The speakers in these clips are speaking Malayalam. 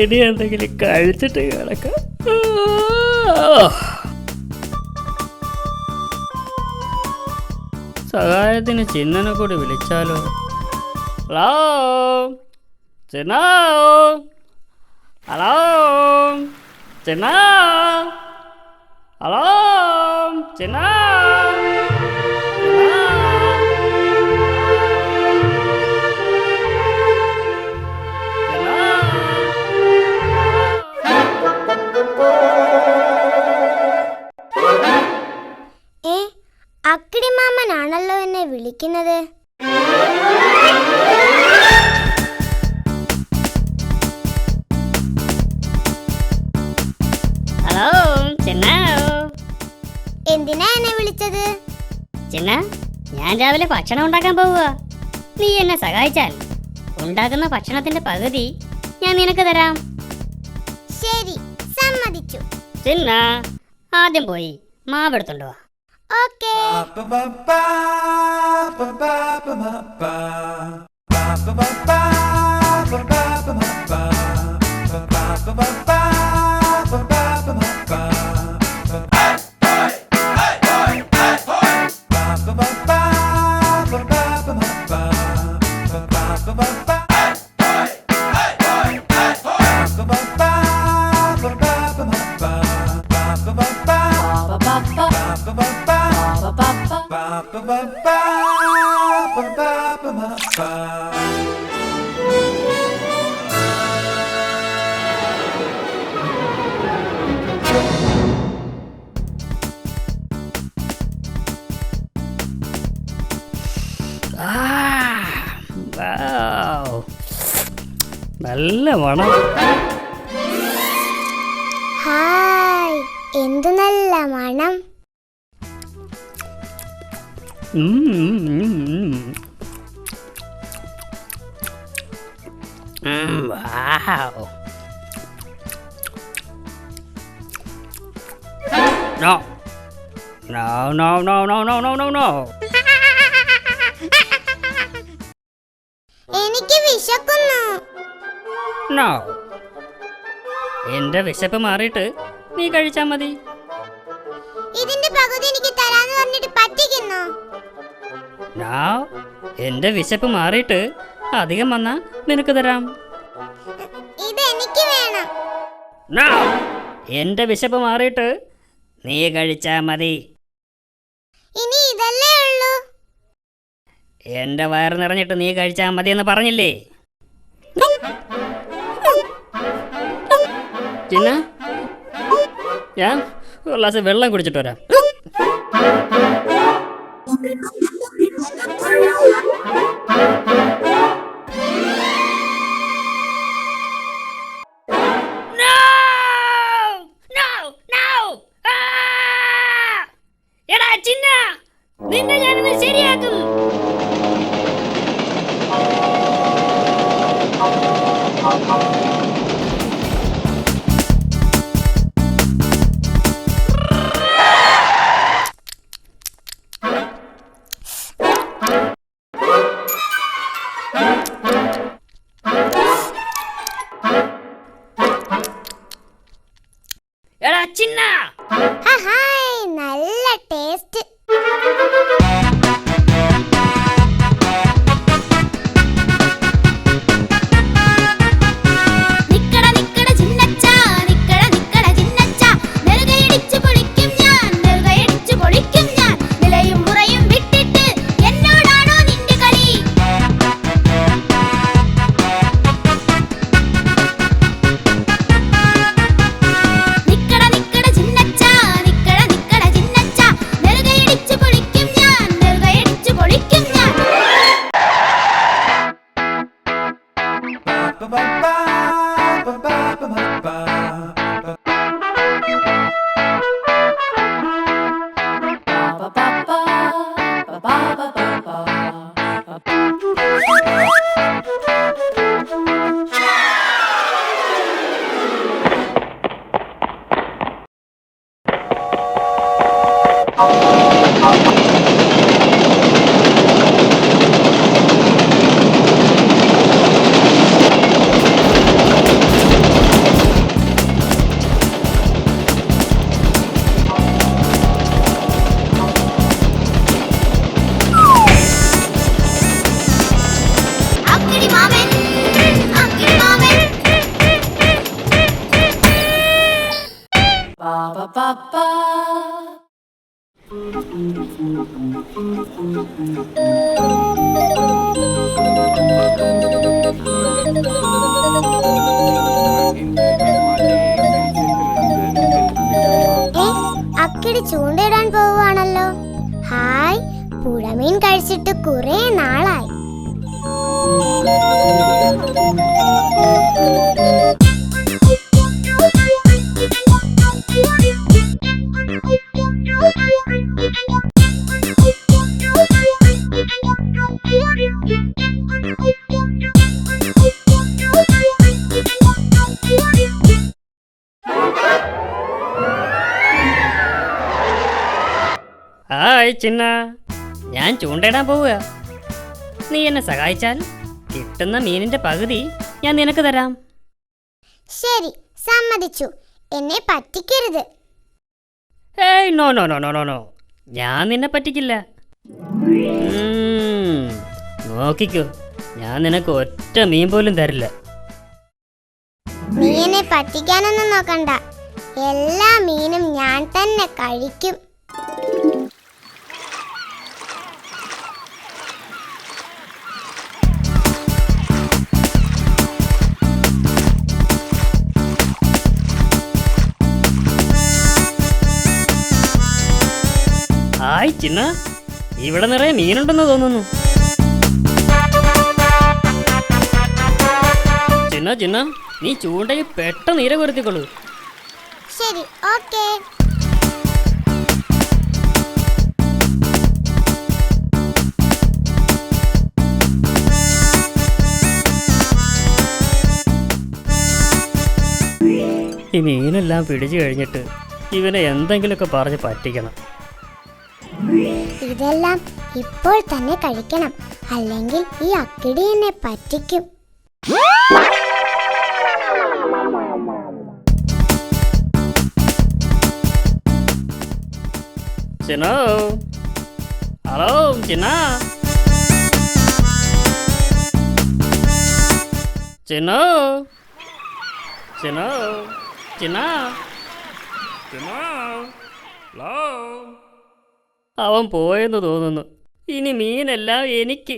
ഇനി എന്തെങ്കിലും കഴിച്ചിട്ട് കിടക്കാം. സഹായത്തിന് ചിന്നനെ കൂടി വിളിച്ചാലോ? ഹലോ ചിന്ന, ഹലോ ചിന്ന, ഹലോ ചിന്ന. അക്കിടി മാമനാണല്ലോ എന്നെ വിളിക്കുന്നത്. ഹലോ ചിന്ന. എന്തിനാ എന്നെ വിളിച്ചത്? ചിന്ന, ഞാൻ രാവിലെ ഭക്ഷണം ഉണ്ടാക്കാൻ പോവുക. നീ എന്നെ സഹായിച്ചാൽ ഉണ്ടാക്കുന്ന ഭക്ഷണത്തിന്റെ പകുതി ഞാൻ നിനക്ക് തരാം. ശരി, സമ്മതിച്ചു. ചിന്ന, ആദ്യം പോയി മാവെടുത്തുണ്ടോ? ഓക്കേ. നല്ല മണം. ഹായ്, എന്ത് നല്ല മണം. No. No, no, no, no, no, no, no, no. എനിക്ക് വിശക്കുന്നു. No. എന്റെ വിശപ്പ് മാറിയിട്ട് നീ കഴിച്ചാ മതി. ഇതിന്റെ പകുതി എനിക്ക് തരാന്ന് പറഞ്ഞിട്ട് പറ്റിക്കുന്നു. No. എന്റെ വിശപ്പ് മാറിയിട്ട് അധികം വന്നാ നിനക്ക് തരാം. ഇതെനിക്ക് വേണം. No. എന്റെ വിശപ്പ് മാറിയിട്ട് നീ കഴിച്ചാ മതി. ഇനി ഇതല്ലേ ഉള്ളൂ. എന്റെ വയറ് നിറഞ്ഞിട്ട് നീ കഴിച്ചാ മതി എന്ന് പറഞ്ഞില്ലേ? ചിന്ന, ഞാൻ ഒരു ഗ്ലാസ് വെള്ളം കുടിച്ചിട്ട് വരാം. എടാ ചിന്ന, നിന്നെ ഞാനിന്ന് ശരിയാക്കും. എടാ ചിന്ന, ഹായ്, നല്ല ടേസ്റ്റ്. അക്കിടി ചൂണ്ടയിടാൻ പോവുകയാണല്ലോ. ഹായ്, പുഴമീൻ കഴിച്ചിട്ട് കുറെ നാളായി. ഹായ് ചിന്ന, ഞാൻ ചൂണ്ടയിടാൻ പോവുക. നീ എന്നെ സഹായിച്ചാൽ കിട്ടുന്ന മീനിന്റെ പകുതി ഞാൻ നിനക്ക് തരാം. ശരി, സമ്മതിച്ചു. എന്നെ പറ്റിക്കരുത്. ഏയ് no no no no no no, ഞാൻ നിന്നെ പറ്റിക്കില്ല. നോക്കിക്കോ, ഞാൻ നിനക്ക് ഒറ്റ മീൻ പോലും തരില്ല. നീ എന്നെ പറ്റിക്കാനൊന്നും നോക്കണ്ട. എല്ലാ മീനും ഞാൻ തന്നെ കഴിക്കും. ഹായ് ചിന്ന, ഇവിടെ നിറയെ മീനുണ്ടെന്ന് തോന്നുന്നു. ചിന്ന ചിന്ന, നീ ചൂണ്ടയിൽ പെട്ടെന്ന് ഇര കൊരുത്തിക്കൊള്ളൂ. ശരി, ഓക്കേ. ഈ മീനെല്ലാം പിടിച്ചു കഴിഞ്ഞിട്ട് ഇവനെ എന്തെങ്കിലുമൊക്കെ പറഞ്ഞ് പറ്റിക്കണം. ഇതെല്ലാം ഇപ്പോൾ തന്നെ കഴിക്കണം, അല്ലെങ്കിൽ ഈ അക്കിടി എന്നെ പറ്റിക്കും. ചിന്നോ, ഹലോ ചിന്ന, ചിന്നോ, ചിന്നോ, ചിന്ന, ചിന്നോ, ഹലോ. അവൻ പോയെന്ന് തോന്നുന്നു. ഇനി മീനെല്ലാം എനിക്ക്.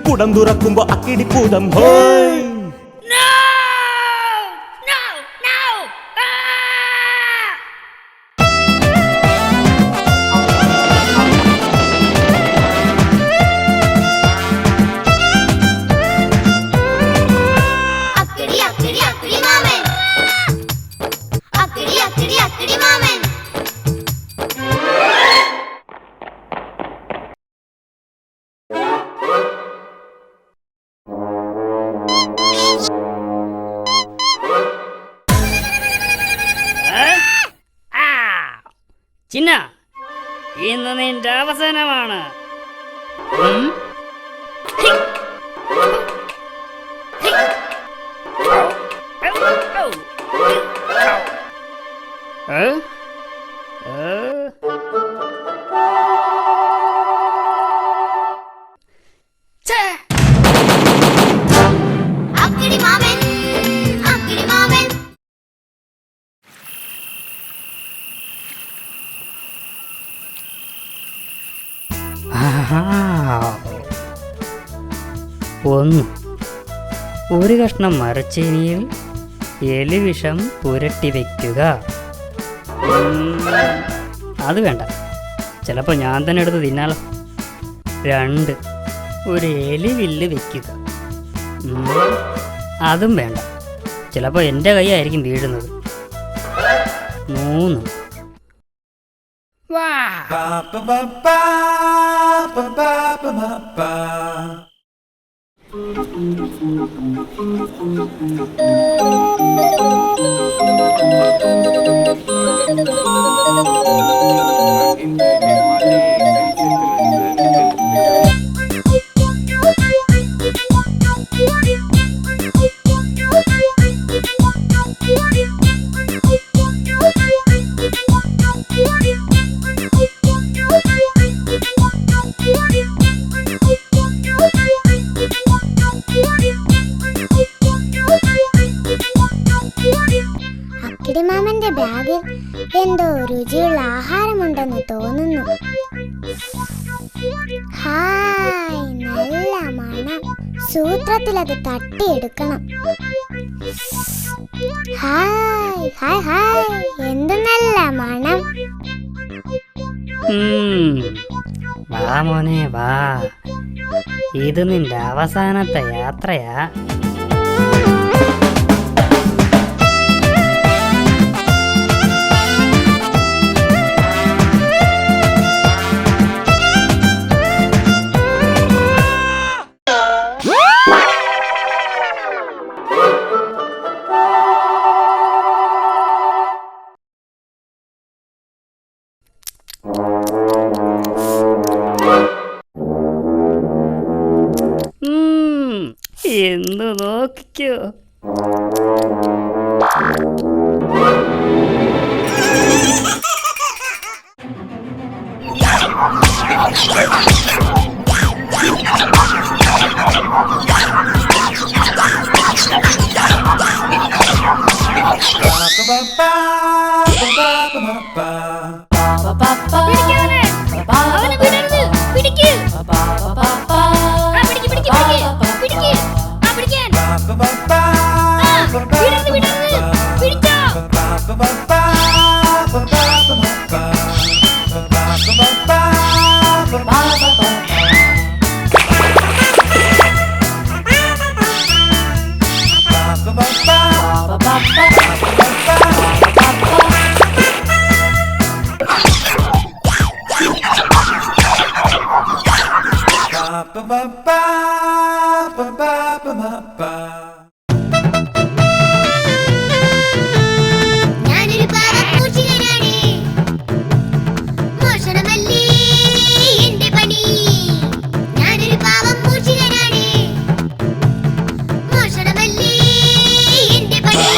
കുടം തുറക്കുമ്പോ അക്കിടിപ്പൂതം ഹോയ്. ചിന്ന, ഇന്ന് നിന്റെ അവസാനമാണ്. ഒന്ന്, ഒരു കഷ്ണം മരച്ചീനിയിൽ എലിവിഷം പുരട്ടി വയ്ക്കുക. അത് വേണ്ട, ചിലപ്പോൾ ഞാൻ തന്നെ എടുത്ത് തിന്നാലോ. 2, ഒരു എലിവില്ല് വയ്ക്കുക. അതും വേണ്ട, ചിലപ്പോൾ എൻ്റെ കൈയായിരിക്കും വീഴുന്നത്. 3, അക്കിടിമാമന്റെ ബാഗിൽ എന്തോ രുചിയുള്ള ആഹാരമുണ്ടെന്ന് തോന്നുന്നു. ഹായ്, നല്ല മണം. സൂത്രത്തിൽ അത് തട്ടിയെടുക്കണം. ഹായ് ഹായ് ഹായ്, എന്ത് നല്ല മണം. വാ മോനെ വാ, ഇത് നിന്റെ അവസാനത്തെ യാത്രയാ. എന്ന് നോക്കിക്കോ. ഞാനൊരു പാവപ്പൂച്ചികനാണ്. മോഷണമല്ലേ എന്റെ പണി. ഞാനൊരു പാവപ്പൂച്ചികനാണ്. മോഷണമല്ലേ എന്റെ പണി.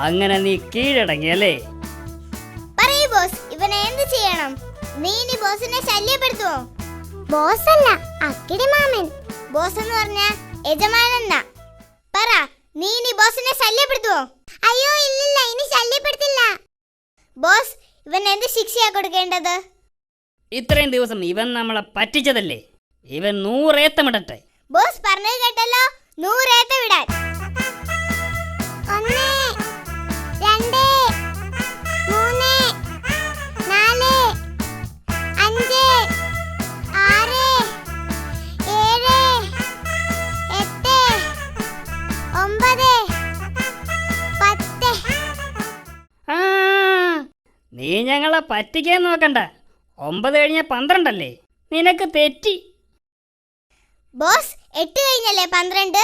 അങ്ങനെ നീ കീഴടങ്ങിയല്ലേ? പറയൂ ബോസ്, ഇവനെ എന്ത് ചെയ്യണം? നീ ഇനി ബോസിനെ ശല്യപ്പെടുത്തുവോ? ബോസ് അല്ല, അക്കിടി മാമൻ. ബോസ് എന്ന് പറഞ്ഞ യജമാനെന്നാ. പറ, നീ ഇനി ബോസിനെ ശല്യപ്പെടുത്തുവോ? അയ്യോ ഇല്ലില്ല, ഇനി ശല്യപ്പെടുത്തില്ല. ബോസ്, ഇവൻ എന്ത് ശിക്ഷയാ കൊടുക്കേണ്ടത്? ഇത്രയും ദിവസം ഇവൻ നമ്മളെ പറ്റിച്ചതല്ലേ, ഇവൻ 100 ഏത്തമിടട്ടെ. ബോസ് പറഞ്ഞത് കേട്ടല്ലോ, 100 ഏത്ത വിടാൻ. 1 2 3 4 5 6 7 8 9 10. ആ, നീ ഞങ്ങളെ പറ്റിക്കാൻ നോക്കണ്ട. 9 കഴിഞ്ഞ 12 അല്ലേ? നിനക്ക് തെറ്റി. ബോസ്, 8 കഴിഞ്ഞല്ലേ 12?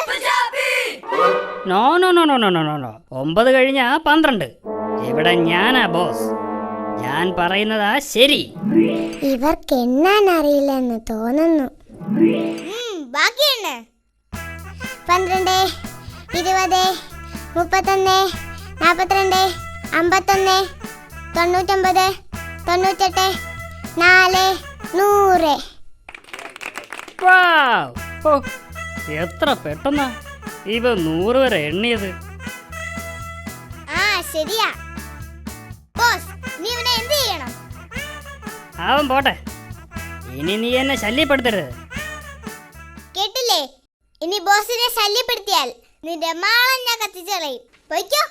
No no no no no no no no 9 കഴിഞ്ഞ 12. ഇവിടെ ഞാനാ ബോസ്. ഞാൻ പറയുന്നതാ ശരി. ഇവർക്ക് എണ്ണാൻ അറിയില്ലെന്ന് തോന്നുന്നു. ബാക്കിയാണ് 12 20 31 42 51 99 98 4 100. വാവ്! ഓ, എത്ര പെട്ടെന്നാ ഇവ 100 വരെ എണ്ണിയത്. ആ ശരിയാ. ബോസ്, നീ ഇവനെ എന്ത് ചെയ്യണം? അവൻ പോട്ടെ, ഇനി നീ എന്നെ ശല്യപ്പെടുത്തരുത്. കേട്ടില്ലേ? ഇനി ബോസിനെ ശല്യപ്പെടുത്തിയാൽ നിന്റെ മാളം ഞാൻ കത്തിച്ചളയും. പോയിക്കോ.